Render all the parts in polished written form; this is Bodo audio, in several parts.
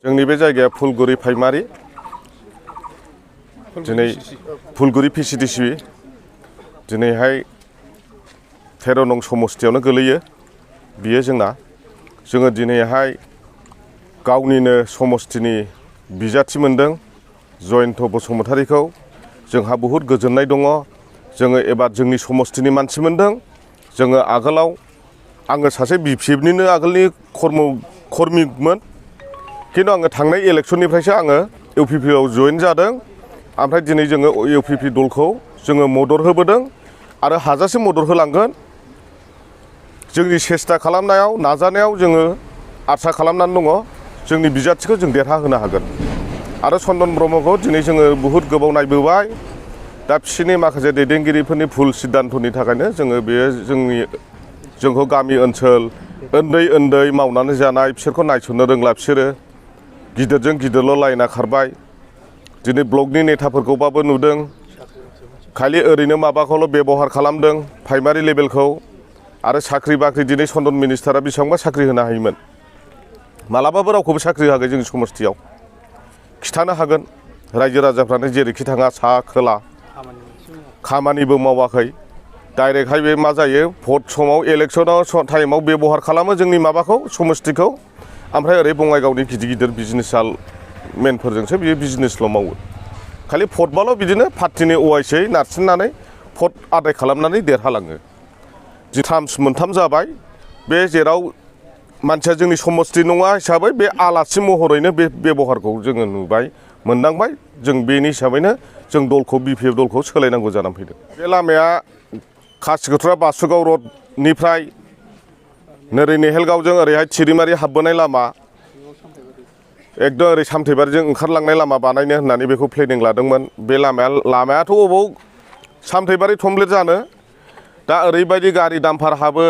जोंनि बे जायगाया फुलगुरि प्राइमारि दिनै फुलगुरि पिसिडिसि दिनैहाय 13 नं समस्थियावनो गोलैयो बियो जोङो दिनैहाय गावनिनो समस्थिनि बिजाथि मोनदों जयन्त बसुमतारीखौ जोंहा बहुद गोजोननाय दङ जोङो एबार जोंनि समस्थिनि मानसि मोनदों जोङो आगोलाव आङो सासे बिपिएफनिनो आगोलनि कर्मिमोन किन्तु आङो थांनाय इलेक्सननिफ्रायसो आङो इउपिपिआव जइन जादों ओमफ्राय दिनै जोङो इउपिपि दलखौ जोङो मदद होबोदों आरो हाजासे मदद होलांगोन जोंनि सेस्था खालामनायाव नाजानायाव जोङो आसा खालामनानै दङ जोंनि बिजाथिखौ जों देरहाहोनो हागोन आरो चनदन ब्रह्मखौ दिनै जोङो बहुद गोबाव नायबोबाय दा बिसोरनि माखासे दैदेनगिरिफोरनि भुल सिद्धान्तनि थाखायनो जोङो बेयो जोंखौ गामि ओनसोल उन्दै मावनानै जानाय बिसोरखौ नायसननो रोंला बिसोरो गिदिरजों गिदिरल' लाइना खारबाय दिनै ब्लकनि नेताफोरखौबाबो नुदों खालि ओरैनो माबाखौल' बेबहार खालामदों प्राइमारि लेभेलखौ आरो साख्रि बाख्रि दिनै चनदन मिनिस्टारा बेसेबांबा साख्रि होनो हायोमोन मालाबाबो रावखौबो साख्रि होआखै जोंनि समस्थियाव खिथानो हागोन रायजो राजाफ्रानो जेरैखि थाङा सा खोला खामानिबो मावाखै डाइरेक्टहाय बे मा जायो भट समाव इलेक्सनाव टाइमाव बेबहार खालामो जोंनि माबाखौ समस्थिखौ ओमफ्राय ओरै बङाइगावनि गिदिर बिजनेसाल मेनफोरजोंसो बियो बिजनेसल' मावो खालि भटबाल' बिदिनो पार्टिनि अवाइसै नारसिननानै भट आदाय खालामनानै देरहालाङो जि टार्म्स मोनथाम जाबाय बे जेराव मानसिया जोंनि समस्ति नङा हिसाबै बे आलासि महरैनो बे बेबहारखौ जोङो नुबाय मोनदांबाय जों बेनि हिसाबैनो जों दलखौ बिपिएफ दलखौ सोलायनांगौ जानानै फैदों बे लामाया खासिकत्रा बासुगाव रडनिफ्राय नोरै नेहेलगावजों ओरैहाय थिरिमारि हाबबोनाय लामा एकदम ओरै सामथाइबारिजों ओंखारलांनाय लामा बानायनो होननानै बेखौ प्लेनिं लादोंमोन बे लामायाथ' अबाव सामथाइबारि थमब्लेट जानो दा ओरैबायदि गारि दामफार हाबो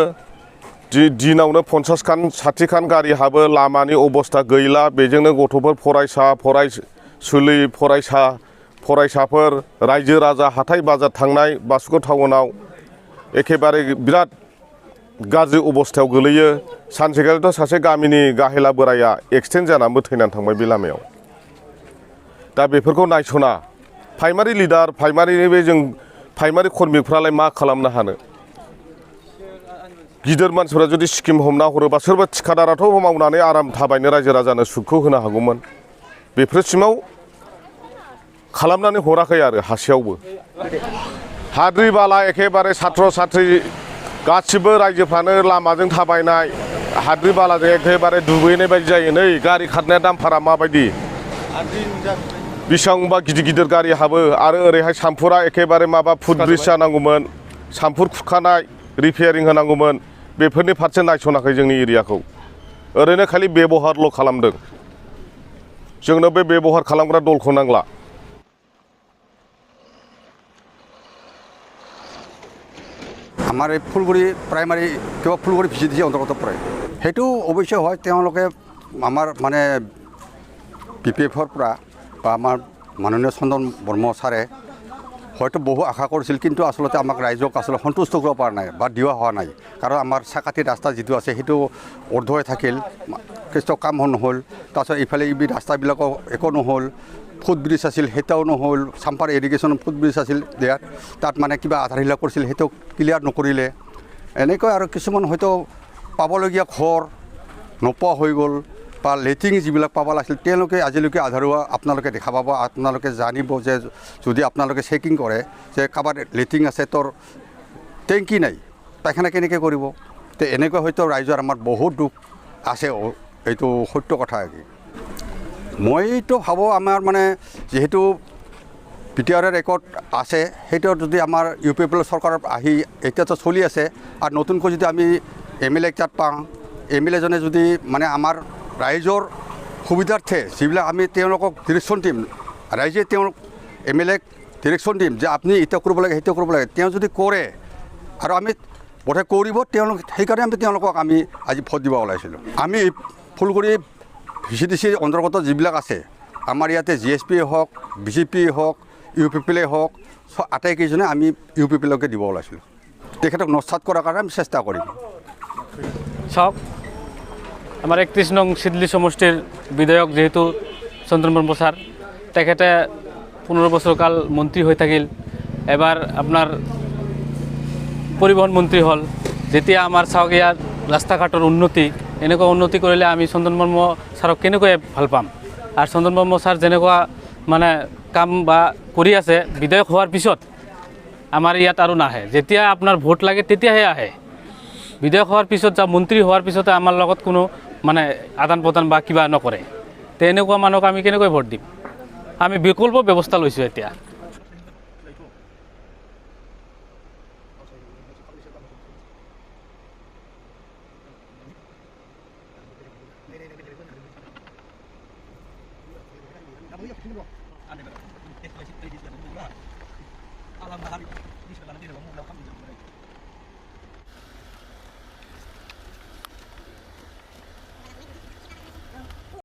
दिनावनो 50 खान 60 खान गारि हाबो लामानि अबस्था गैला बेजोंनो गथ'फोर फरायसुलि फरायसाफोर रायजो राजा हाथाय बाजार थांनाय बासुगाव टाउनाव एखेबारे बिराद गाज्रि अबस्थायाव गोलैयो सानसेखालिथ' सासे गामिनि गाहेला बोराया एक्सिडेन्ट जानानैबो थैनानै थांबाय बे लामायाव दा बेफोरखौ नायस'ना प्राइमारि लिडार प्राइमारि कर्मिफ्रालाय मा खालामनो हानो गिदिर मानसिफ्रा जुदि स्किम हमना हरोबा सोरबा थिखादाराथ' मावनानै आराम थाबायनो रायजो राजानो सुखौ होनो हागौमोन बेफोरसिमाव खालामनानै हराखै आरो हासेयावबो हाद्रि बाला एखेबारे सात्र साथ्रि गासिबो रायजोफ्रानो लामाजों थाबायनाय हाद्रि बालाजों एखेबारे दुगैनाय बायदि जायो नै गारि खारनाया दामफारा माबायदि बेसेबांबा गिदिर गारि हाबो आरो ओरैहाय सामफुरा एखेबारे माबा फुटब्रिज जानांगौमोन सामफुर खुरखानाय रिपेयारिं होनांगौमोन बेफोरनि फारसे नायस'नाखै जोंनि एरियाखौ ओरैनो खालि बेबहारल' खालामदों जोंनो बे बेबहार खालामग्रा दलखौ नांला আমাৰ এই ফুলগুৰি প্ৰাইমাৰী কিবা ফুলগুৰি ভিচিডিচি অন্তৰ্গত পৰে সেইটো অৱশ্যে হয় তেওঁলোকে আমাৰ মানে বিপিএফৰ পৰা বা আমাৰ মাননীয় চন্দন বৰ্ম ছাৰে হয়তো বহু আশা কৰিছিল কিন্তু আচলতে আমাক ৰাইজক আচলতে সন্তুষ্ট কৰিব পৰা নাই বা দিয়া হোৱা নাই কাৰণ আমাৰ চাকাতি ৰাস্তা যিটো আছে সেইটো অৰ্ধ হৈ থাকিল কিছু কাম নহ'ল তাৰপিছত ইফালে ৰাস্তাবিলাকো একো নহ'ল ফুটব্ৰিজ আছিল সেইটাও নহ'ল চাম্পাৰ ইৰিগেশ্যন ফুটব্ৰিজ আছিল দিয়াত তাত মানে কিবা আধাৰশিলা কৰিছিল সেইটো ক্লিয়াৰ নকৰিলে এনেকৈ আৰু কিছুমান হয়তো পাবলগীয়া ঘৰ নোপোৱা হৈ গ'ল বা লেট্ৰিন যিবিলাক পাব লাগিছিল তেওঁলোকে আজিলৈকে আধাৰুৱা আপোনালোকে দেখা পাব আপোনালোকে জানিব যে যদি আপোনালোকে চেকিং কৰে যে কাৰোবাৰ লেট্ৰিন আছে তোৰ টেংকি নাই পায়খানা কেনেকৈ কৰিব তো এনেকৈ হয়তো ৰাইজৰ আমাৰ বহুত দুখ আছে এইটো সত্য কথা কি মইতো ভাবোঁ আমাৰ মানে যিহেতু পিটিআৰৰ ৰেকৰ্ড আছে সেইটো যদি আমাৰ ইউপিএফ চৰকাৰৰ আহি এতিয়াতো চলি আছে আৰু নতুনকৈ যদি আমি এমএলএ তাত পাওঁ এমএলএজনে যদি মানে আমাৰ ৰাইজৰ সুবিধাৰ্থে যিবিলাক আমি তেওঁলোকক ডিৰেকশ্যন দিম ৰাইজে তেওঁলোক এমএলএক ডিৰেকশ্যন দিম যে আপুনি এতিয়া কৰিব লাগে সেইটো কৰিব লাগে তেওঁ যদি কৰে আৰু আমি বোধহয় কৰিব তেওঁলোক সেইকাৰণে তেওঁলোকক আমি আজি ভোট দিব ওলাইছিলোঁ আমি ফুলগুৰি ভিচিডিচি অন্তৰ্গত যিবিলাক আছে আমাৰ ইয়াতে জিএছপি হওক বিজেপি হওক ইউপিপিএলে হওক আটাইকেইজনে আমি ইউপিপিএলকে দিব ওলাইছিলোঁ তেখেতক নস্থাত কৰাৰ কাৰণে আমি চেষ্টা কৰিম চাওক আমাৰ 31 নং সিদলি সমষ্টিৰ বিধায়ক যেহেতু চন্দন ব্ৰহ্ম ছাৰ তেখেতে 15 বছৰ কাল মন্ত্ৰী হৈ থাকিল এবাৰ আপোনাৰ পৰিবহন মন্ত্ৰী হ'ল যেতিয়া আমাৰ চাওক ইয়াত ৰাস্তা ঘাটৰ উন্নতি এনেকুৱা উন্নতি কৰিলে আমি চন্দন ব্ৰহ্ম ছাৰক কেনেকৈ ভাল পাম আৰু চন্দন ব্ৰহ্ম ছাৰ যেনেকুৱা মানে কাম বা কৰি আছে বিধায়ক হোৱাৰ পিছত আমাৰ ইয়াত আৰু নাহে যেতিয়া আপোনাৰ ভোট লাগে তেতিয়াহে আহে বিধায়ক হোৱাৰ পিছত বা মন্ত্ৰী হোৱাৰ পিছতে আমাৰ লগত কোনো মানে আদান প্ৰদান বা কিবা নকৰে তেনেকুৱা মানুহক আমি কেনেকৈ ভোট দিম আমি বিকল্প ব্যৱস্থা লৈছোঁ এতিয়া